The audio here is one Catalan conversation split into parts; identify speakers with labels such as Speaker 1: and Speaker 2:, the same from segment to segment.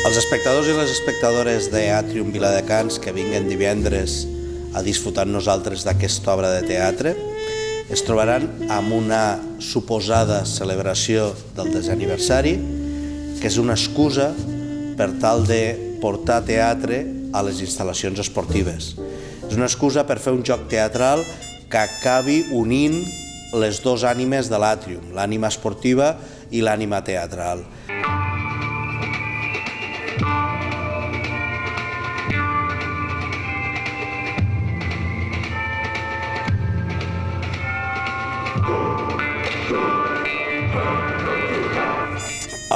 Speaker 1: Els espectadors i les espectadores d'Atrium Viladecans que vinguen divendres a disfrutar amb nosaltres d'aquesta obra de teatre es trobaran amb una suposada celebració del 10è aniversari, que és una excusa per tal de portar teatre a les instal·lacions esportives. És una excusa per fer un joc teatral que acabi unint les dues ànimes de l'Atrium, l'ànima esportiva i l'ànima teatral.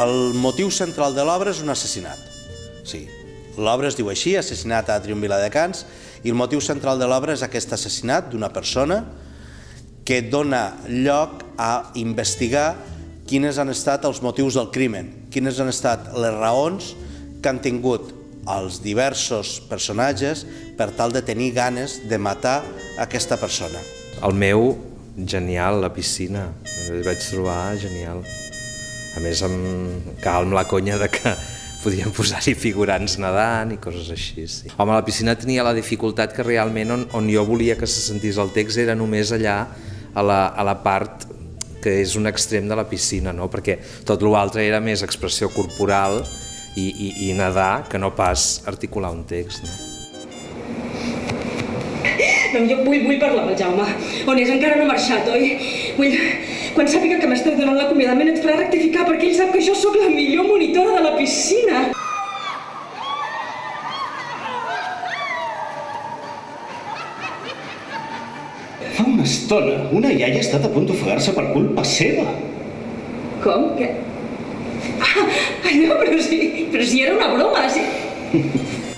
Speaker 1: El motiu central de l'obra és un assassinat. Sí, l'obra es diu així, Assassinat a Atrium Viladecans, i el motiu central de l'obra és aquest assassinat d'una persona que dona lloc a investigar quines han estat els motius del crimen, quines han estat les raons que han tingut els diversos personatges per tal de tenir ganes de matar aquesta persona.
Speaker 2: El meu, genial, la piscina, el vaig trobar genial. A més, amb la conya de que podíem posar-hi figurants nedant i coses així. Sí. Home, la piscina tenia la dificultat que realment on jo volia que se sentís el text era només allà a la part que és un extrem de la piscina, no? Perquè tot l'altre era més expressió corporal i nedar que no pas articular un text. No?
Speaker 3: No, jo vull parlar amb el Jaume. On és? Encara no ha marxat, oi? Quan sàpiga que m'esteu donant l'acomiadament et farà rectificar perquè ell sap que jo sóc la millor monitora de la piscina.
Speaker 4: Fa una estona, una iaia ha estat a punt d'ofegar-se per culpa seva.
Speaker 3: Com? Què? Ai, no, però si era una broma, sí.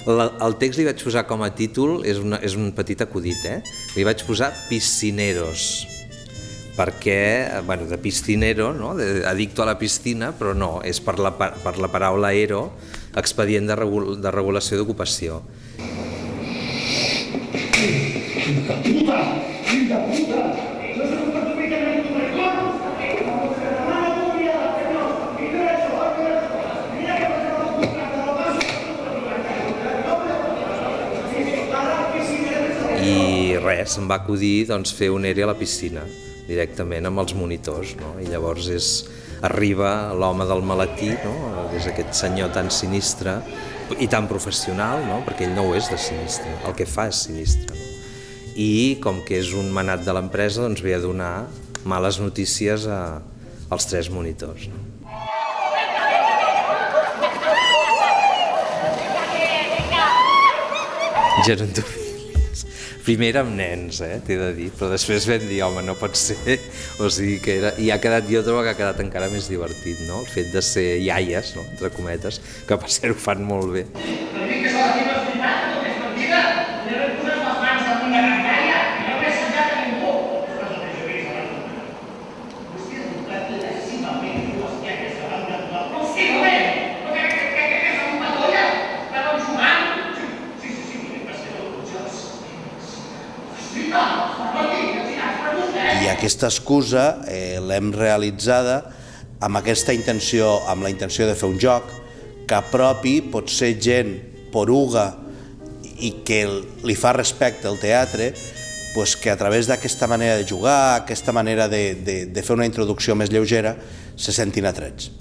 Speaker 2: El text li vaig posar com a títol, és un petit acudit, li vaig posar Piscineros, perquè, bueno, de piscinero, no? Addicto a la piscina, però no, és per la paraula ero, expedient de regulació d'ocupació.
Speaker 4: Puta! Puta! Puta!
Speaker 2: I res, em va acudir fer un ERE a la piscina, directament amb els monitors, no? I llavors arriba l'home del maletí, no? És aquest senyor tan sinistre i tan professional, no? Perquè ell no ho és de sinistre, el que fa és sinistre. No? I com que és un manat de l'empresa, doncs ve a donar males notícies als 3 monitors. No? Gerontofílies. Primer amb nens, t'he de dir, però després vam dir, home, no pot ser. O sigui que i ha quedat, jo trobo que ha quedat encara més divertit, no? El fet de ser iaies, no? Entre cometes, que per ser ho fan molt bé.
Speaker 1: I aquesta excusa l'hem realitzada amb aquesta intenció, amb la intenció de fer un joc que apropi potser gent poruga i que li fa respecte al teatre, que a través d'aquesta manera de jugar, aquesta manera de fer una introducció més lleugera, se sentin atrets.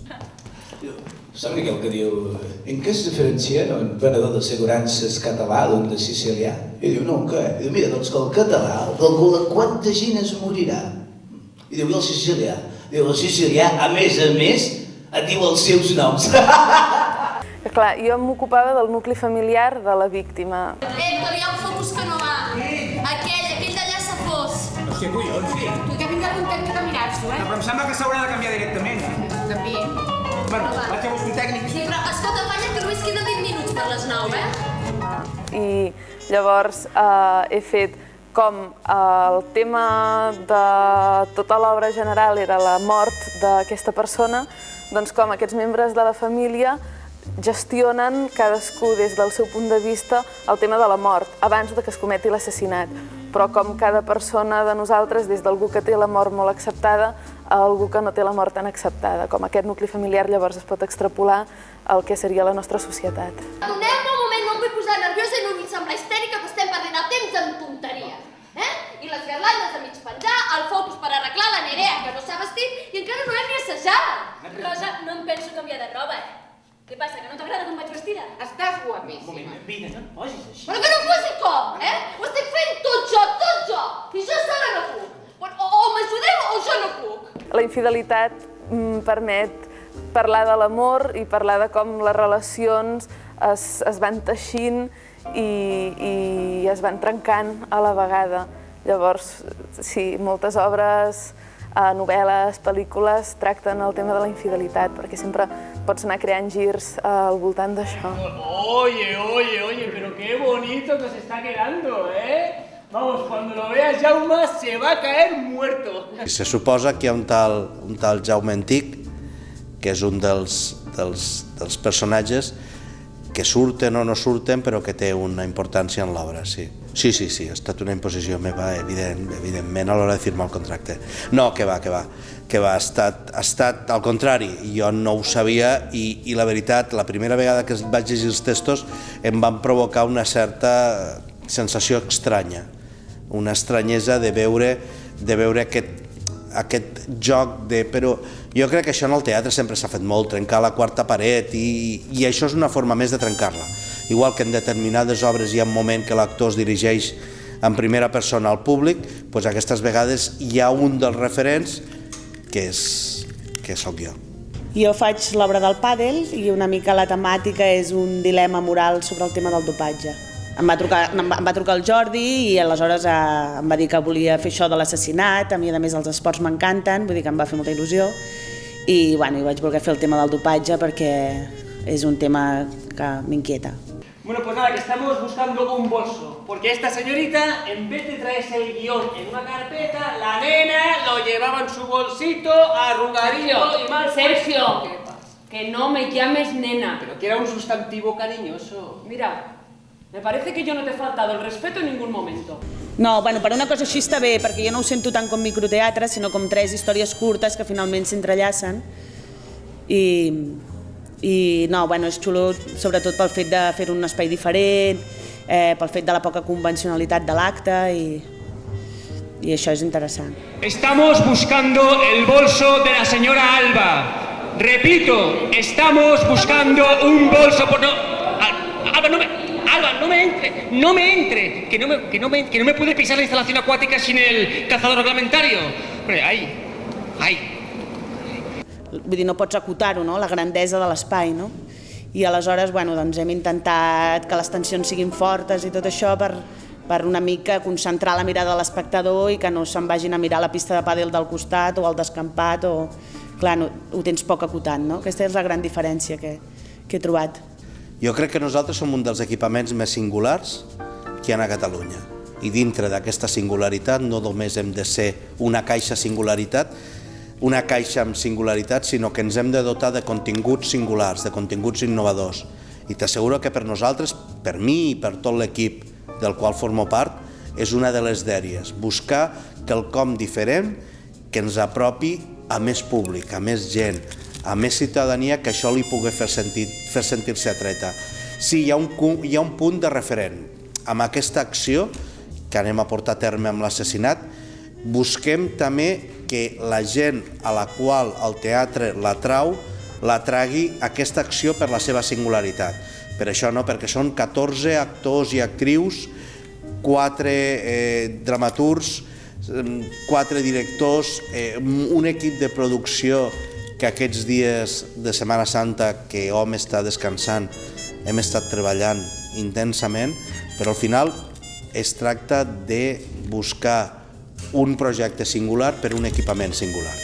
Speaker 5: Sap Miquel que diu, en què es diferencia un venedor d'assegurances català d'un de sicilià? I diu, no, què? I diu, mira, doncs que el català calcula quanta gent es morirà. I diu, i el sicilià? Diu, el sicilià, a més, et diu els seus noms.
Speaker 6: Clar, jo m'ocupava del nucli familiar de la víctima.
Speaker 7: Héctor, hi ha un focus que no va. Aquell d'allà s'afós.
Speaker 8: Hòstia, collons, sí.
Speaker 7: Tu que vinc a contacte de mirar-s'ho,
Speaker 8: Però em sembla que s'haurà de canviar directament.
Speaker 7: També.
Speaker 8: Bueno, vaig a buscar un tècnic.
Speaker 7: Sí, però escolta, falla que només queden 20 minuts per les 9,
Speaker 6: I llavors he fet com el tema de tota l'obra general era la mort d'aquesta persona, doncs com aquests membres de la família gestionen cadascú des del seu punt de vista el tema de la mort abans que es cometi l'assassinat. Però com cada persona de nosaltres, des d'algú que té la mort molt acceptada, a algú que no té la mort tan acceptada. Com aquest nucli familiar llavors es pot extrapolar al que seria la nostra societat.
Speaker 7: Doneu-me un moment, no em vull posar nerviosa i no vull semblar histèrica, que estem perdent el temps en tonteries. I les garlandes de mig penjar, el focus per arreglar la Nerea, que no s'ha vestit, i encara no hem ni assajat.
Speaker 9: Rosa, no em penso canviar de roba, Què passa, que no t'agrada com vaig vestida?
Speaker 10: Estàs guapíssima.
Speaker 8: Vida, no et posis així.
Speaker 7: Però que no fos com, Ho estic fent tot jo! I jo sola no puc. O m'ajudeu o jo no puc.
Speaker 6: La infidelitat permet parlar de l'amor i parlar de com les relacions es van teixint i es van trencant a la vegada. Llavors, sí, moltes obres, novel·les, pel·lícules tracten el tema de la infidelitat, perquè sempre pots anar creant girs al voltant d'això.
Speaker 11: Oye, pero qué bonito que se está quedando, Vamos, cuando lo vea Jaume se va a caer muerto.
Speaker 1: Se suposa que hi ha un tal Jaume Antic, que és un dels personatges que surten o no surten, però que té una importància en l'obra, sí. Sí, ha estat una imposició meva, evidentment, a l'hora de firmar el contracte. No, que va, ha estat al contrari, jo no ho sabia i la veritat, la primera vegada que vaig llegir els textos em van provocar una certa sensació estranya, una estranyesa de veure aquest joc de... Però jo crec que això en el teatre sempre s'ha fet molt, trencar la quarta paret, i això és una forma més de trencar-la. Igual que en determinades obres hi ha un moment que l'actor es dirigeix en primera persona al públic, doncs aquestes vegades hi ha un dels referents que sóc jo.
Speaker 12: Jo faig l'obra del pàdel i una mica la temàtica és un dilema moral sobre el tema del dopatge. Em va trucar el Jordi i aleshores em va dir que volia fer això de l'assassinat. A mi, a més, els esports m'encanten, vull dir que em va fer molta il·lusió. I vaig voler fer el tema del dopatge perquè és un tema que m'inquieta.
Speaker 11: Bueno, pues nada, que estamos buscando un bolso, porque esta señorita, en vez de traerse el guión en una carpeta, la nena lo llevaba en su bolsito, arrugadito y mal.
Speaker 9: Sergio, que no me llames nena.
Speaker 11: Pero que era un sustantivo cariñoso.
Speaker 9: Mira, me parece que yo no te he faltado el respeto en ningún momento.
Speaker 12: No, bueno, per una cosa així està bé, perquè jo no ho sento tant com microteatre, sinó com 3 històries curtes que finalment s'entrellacen. I no, bueno, és xulo sobretot pel fet de fer un espai diferent, pel fet de la poca convencionalitat de l'acte i això és interessant.
Speaker 11: Estamos buscando el bolso de la señora Alba. Repito, estamos buscando un bolso por... Alba, no me entre, que no me puede pisar la instalación acuática sin el cazador reglamentario. Ai.
Speaker 12: Vull dir, no pots acotar-ho, no?, la grandesa de l'espai, no? I aleshores, bueno, doncs hem intentat que les tensions siguin fortes i tot això per una mica concentrar la mirada de l'espectador i que no se'n vagin a mirar la pista de pàdel del costat o el descampat o... Clar, no, ho tens poc acotant, no? Aquesta és la gran diferència que he trobat.
Speaker 1: Jo crec que nosaltres som un dels equipaments més singulars que hi ha a Catalunya. I dintre d'aquesta singularitat no només hem de ser una caixa amb singularitat, sinó que ens hem de dotar de continguts singulars, de continguts innovadors. I t'asseguro que per nosaltres, per mi i per tot l'equip del qual formo part, és una de les dèries, buscar quelcom diferent que ens apropi a més públic, a més gent, a més ciutadania, que això li pugui fer sentir-se atreta. Sí, hi ha un punt de referent. Amb aquesta acció que anem a portar a terme amb l'assassinat, busquem també que la gent a la qual el teatre la tragui aquesta acció per la seva singularitat. Per això no, perquè són 14 actors i actrius, 4 dramaturgs, 4 directors, un equip de producció que aquests dies de Setmana Santa que hom està descansant hem estat treballant intensament, però al final es tracta de buscar un projecte singular per un equipament singular.